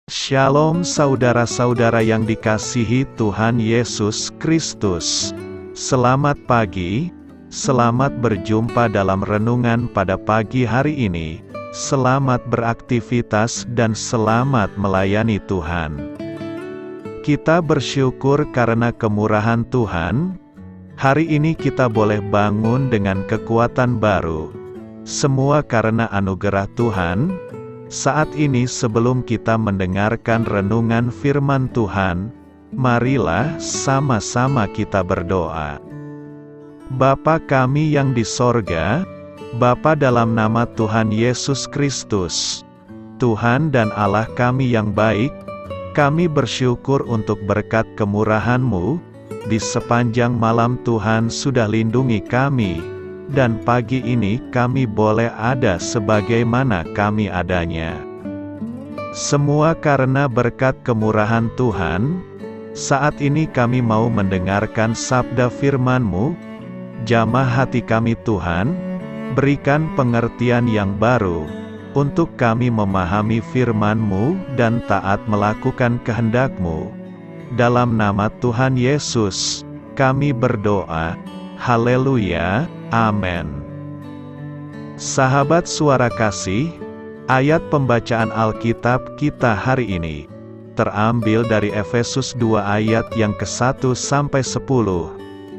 Shalom saudara-saudara yang dikasihi Tuhan Yesus Kristus. Selamat pagi, selamat berjumpa dalam renungan pada pagi hari ini. Selamat beraktivitas dan selamat melayani Tuhan. Kita bersyukur karena kemurahan Tuhan. Hari ini kita boleh bangun dengan kekuatan baru. Semua karena anugerah Tuhan. Saat ini sebelum kita mendengarkan renungan firman Tuhan, marilah sama-sama kita berdoa. Bapa kami yang di sorga, Bapa dalam nama Tuhan Yesus Kristus, Tuhan dan Allah kami yang baik, kami bersyukur untuk berkat kemurahan-Mu, di sepanjang malam Tuhan sudah lindungi kami, dan pagi ini kami boleh ada sebagaimana kami adanya. Semua karena berkat kemurahan Tuhan. Saat ini kami mau mendengarkan sabda firman-Mu. Jamah hati kami Tuhan, berikan pengertian yang baru, untuk kami memahami firman-Mu dan taat melakukan kehendak-Mu. Dalam nama Tuhan Yesus, kami berdoa. Haleluya. Amin. Sahabat suara kasih, ayat pembacaan Alkitab kita hari ini terambil dari Efesus 2 ayat yang ke-1 sampai 10.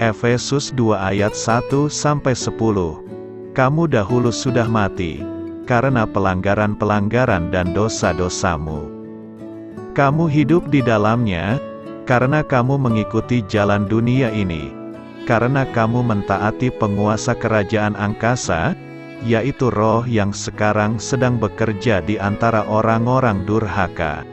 Efesus 2 ayat 1 sampai 10. Kamu dahulu sudah mati karena pelanggaran-pelanggaran dan dosa-dosamu. Kamu hidup di dalamnya karena kamu mengikuti jalan dunia ini. Karena kamu mentaati penguasa kerajaan angkasa, yaitu roh yang sekarang sedang bekerja di antara orang-orang durhaka.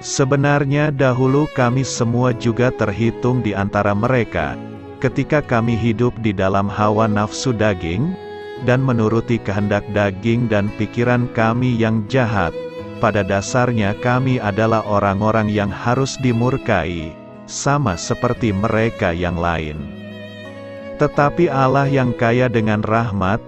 Sebenarnya dahulu kami semua juga terhitung di antara mereka, ketika kami hidup di dalam hawa nafsu daging, dan menuruti kehendak daging dan pikiran kami yang jahat. Pada dasarnya kami adalah orang-orang yang harus dimurkai, sama seperti mereka yang lain. Tetapi Allah yang kaya dengan rahmat,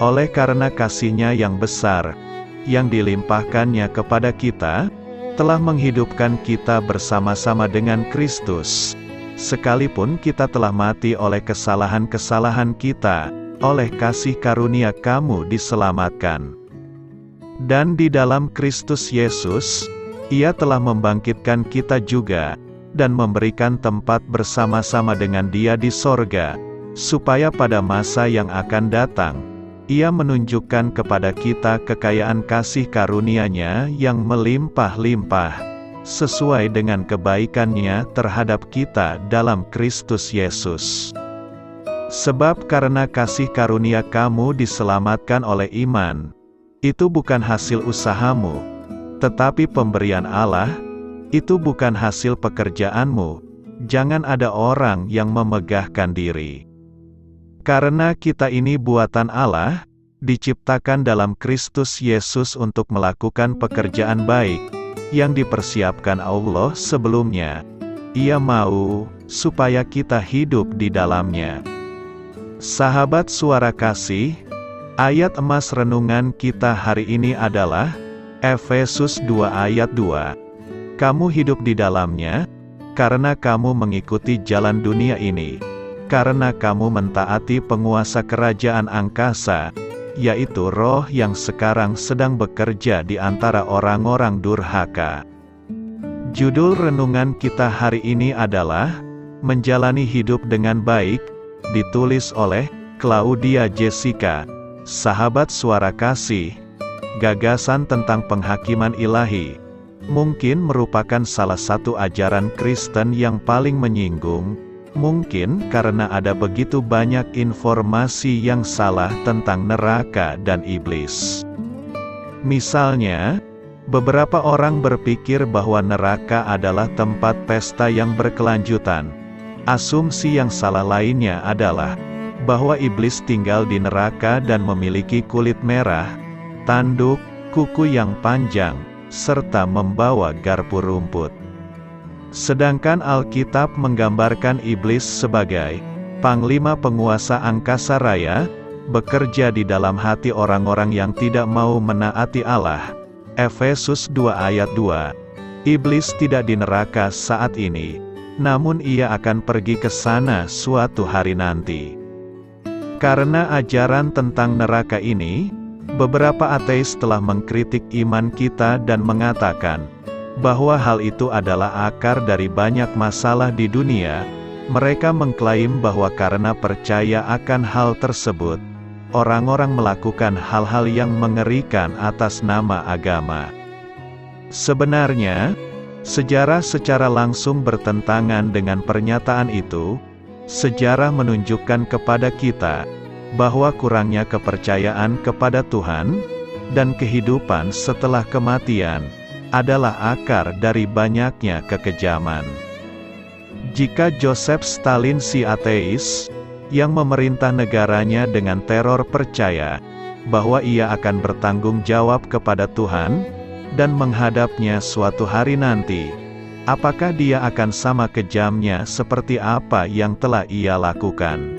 oleh karena kasih-Nya yang besar, yang dilimpahkannya kepada kita, telah menghidupkan kita bersama-sama dengan Kristus. Sekalipun kita telah mati oleh kesalahan-kesalahan kita, oleh kasih karunia kamu diselamatkan. Dan di dalam Kristus Yesus, Ia telah membangkitkan kita juga, dan memberikan tempat bersama-sama dengan Dia di sorga, supaya pada masa yang akan datang, Ia menunjukkan kepada kita kekayaan kasih karunia-Nya yang melimpah-limpah, sesuai dengan kebaikan-Nya terhadap kita dalam Kristus Yesus. Sebab karena kasih karunia kamu diselamatkan oleh iman, itu bukan hasil usahamu, tetapi pemberian Allah. Itu bukan hasil pekerjaanmu, jangan ada orang yang memegahkan diri. Karena kita ini buatan Allah, diciptakan dalam Kristus Yesus untuk melakukan pekerjaan baik, yang dipersiapkan Allah sebelumnya. Ia mau, supaya kita hidup di dalamnya. Sahabat suara kasih, ayat emas renungan kita hari ini adalah, Efesus 2 ayat 2. Kamu hidup di dalamnya, karena kamu mengikuti jalan dunia ini. Karena kamu mentaati penguasa kerajaan angkasa, yaitu roh yang sekarang sedang bekerja di antara orang-orang durhaka. Judul renungan kita hari ini adalah, Menjalani Hidup dengan Baik, ditulis oleh Claudia Jessica. Sahabat suara kasih, gagasan tentang penghakiman ilahi, mungkin merupakan salah satu ajaran Kristen yang paling menyinggung, mungkin karena ada begitu banyak informasi yang salah tentang neraka dan iblis. Misalnya, beberapa orang berpikir bahwa neraka adalah tempat pesta yang berkelanjutan. Asumsi yang salah lainnya adalah bahwa iblis tinggal di neraka dan memiliki kulit merah, tanduk, kuku yang panjang, serta membawa garpu rumput. Sedangkan Alkitab menggambarkan iblis sebagai panglima penguasa angkasa raya, bekerja di dalam hati orang-orang yang tidak mau menaati Allah. Efesus 2 ayat 2. Iblis tidak di neraka saat ini, namun ia akan pergi ke sana suatu hari nanti. Karena ajaran tentang neraka ini, beberapa ateis telah mengkritik iman kita dan mengatakan bahwa hal itu adalah akar dari banyak masalah di dunia. Mereka mengklaim bahwa karena percaya akan hal tersebut, orang-orang melakukan hal-hal yang mengerikan atas nama agama. Sebenarnya, sejarah secara langsung bertentangan dengan pernyataan itu. Sejarah menunjukkan kepada kita bahwa kurangnya kepercayaan kepada Tuhan dan kehidupan setelah kematian adalah akar dari banyaknya kekejaman. Jika Joseph Stalin, si ateis yang memerintah negaranya dengan teror, percaya bahwa ia akan bertanggung jawab kepada Tuhan dan menghadapnya suatu hari nanti, apakah dia akan sama kejamnya seperti apa yang telah ia lakukan?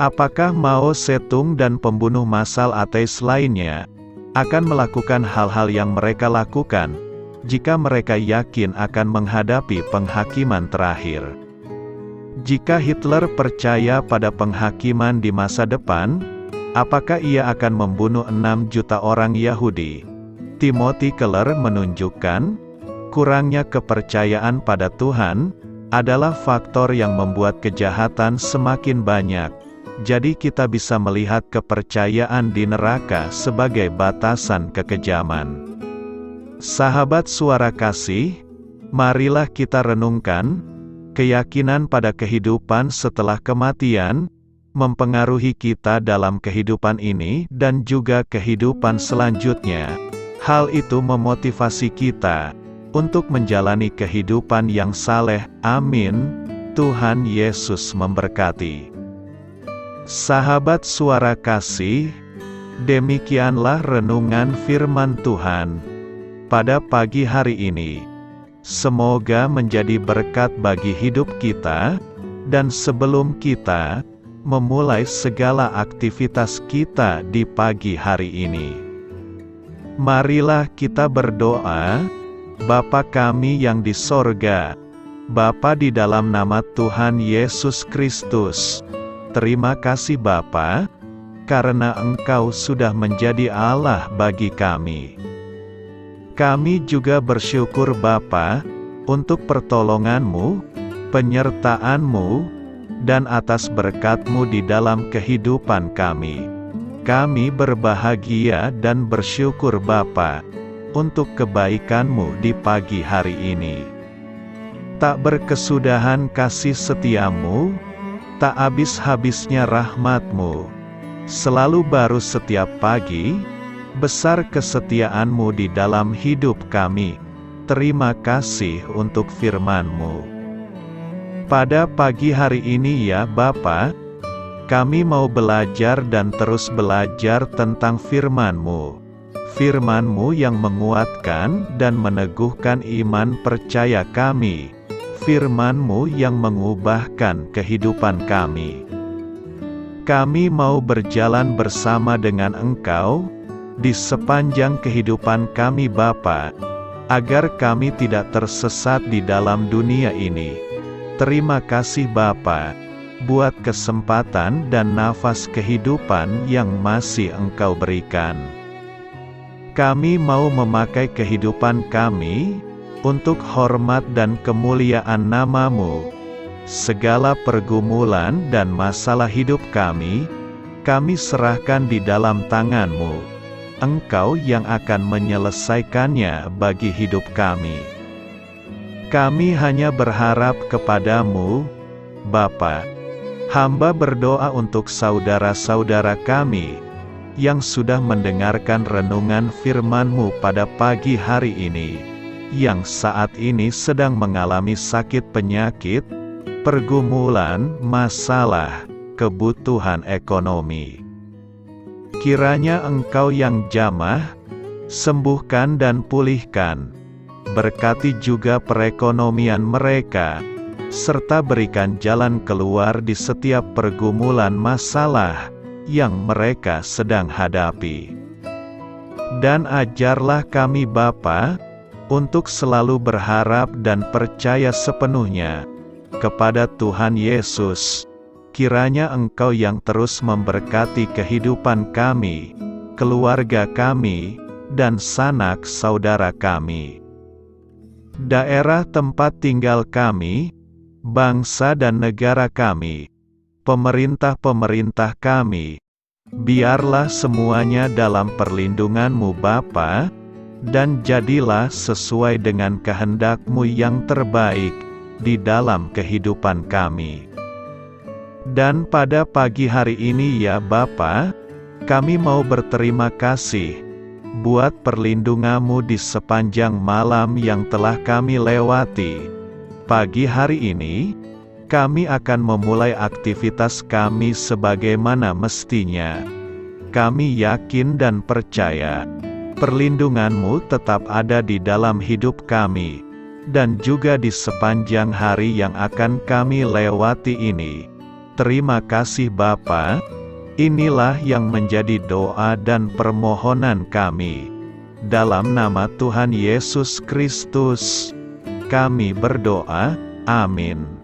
Apakah Mao Zedong dan pembunuh massal ateis lainnya akan melakukan hal-hal yang mereka lakukan jika mereka yakin akan menghadapi penghakiman terakhir? Jika Hitler percaya pada penghakiman di masa depan, apakah ia akan membunuh 6 juta orang Yahudi? Timothy Keller menunjukkan kurangnya kepercayaan pada Tuhan adalah faktor yang membuat kejahatan semakin banyak. Jadi kita bisa melihat kepercayaan di neraka sebagai batasan kekejaman. Sahabat Suara Kasih, marilah kita renungkan, keyakinan pada kehidupan setelah kematian mempengaruhi kita dalam kehidupan ini dan juga kehidupan selanjutnya. Hal itu memotivasi kita untuk menjalani kehidupan yang saleh. Amin. Tuhan Yesus memberkati. Sahabat Suara Kasih, demikianlah renungan firman Tuhan pada pagi hari ini. Semoga menjadi berkat bagi hidup kita, dan sebelum kita memulai segala aktivitas kita di pagi hari ini, marilah kita berdoa. Bapa kami yang di sorga, Bapa, di dalam nama Tuhan Yesus Kristus, terima kasih Bapa, karena Engkau sudah menjadi Allah bagi kami. Kami juga bersyukur Bapa, untuk pertolongan-Mu, penyertaan-Mu, dan atas berkat-Mu di dalam kehidupan kami. Kami berbahagia dan bersyukur Bapa, untuk kebaikan-Mu di pagi hari ini. Tak berkesudahan kasih setia-Mu, tak habis-habisnya rahmat-Mu, selalu baru setiap pagi. Besar kesetiaan-Mu di dalam hidup kami. Terima kasih untuk firman-Mu. Pada pagi hari ini ya Bapa, kami mau belajar dan terus belajar tentang firman-Mu. Firman-Mu yang menguatkan dan meneguhkan iman percaya kami. Firman-Mu yang mengubahkan kehidupan kami. Kami mau berjalan bersama dengan Engkau di sepanjang kehidupan kami Bapa, agar kami tidak tersesat di dalam dunia ini. Terima kasih Bapa, buat kesempatan dan nafas kehidupan yang masih Engkau berikan. Kami mau memakai kehidupan kami untuk hormat dan kemuliaan nama-Mu. Segala pergumulan dan masalah hidup kami serahkan di dalam tangan-Mu. Engkau yang akan menyelesaikannya bagi hidup kami. Kami hanya berharap kepada-Mu, Bapa. Hamba berdoa untuk saudara-saudara kami yang sudah mendengarkan renungan firman-Mu pada pagi hari ini, yang saat ini sedang mengalami sakit penyakit, pergumulan, masalah, kebutuhan ekonomi. Kiranya Engkau yang jamah, sembuhkan dan pulihkan. Berkati juga perekonomian mereka, serta berikan jalan keluar di setiap pergumulan masalah yang mereka sedang hadapi. Dan ajarlah kami Bapa, untuk selalu berharap dan percaya sepenuhnya kepada Tuhan Yesus. Kiranya Engkau yang terus memberkati kehidupan kami, keluarga kami, dan sanak saudara kami, daerah tempat tinggal kami, bangsa dan negara kami, pemerintah-pemerintah kami. Biarlah semuanya dalam perlindungan-Mu Bapa, dan jadilah sesuai dengan kehendak-Mu yang terbaik di dalam kehidupan kami. Dan pada pagi hari ini ya Bapa, kami mau berterima kasih buat perlindungan-Mu di sepanjang malam yang telah kami lewati. Pagi hari ini, kami akan memulai aktivitas kami sebagaimana mestinya. Kami yakin dan percaya, perlindungan-Mu tetap ada di dalam hidup kami, dan juga di sepanjang hari yang akan kami lewati ini. Terima kasih Bapa. Inilah yang menjadi doa dan permohonan kami. Dalam nama Tuhan Yesus Kristus, kami berdoa. Amin.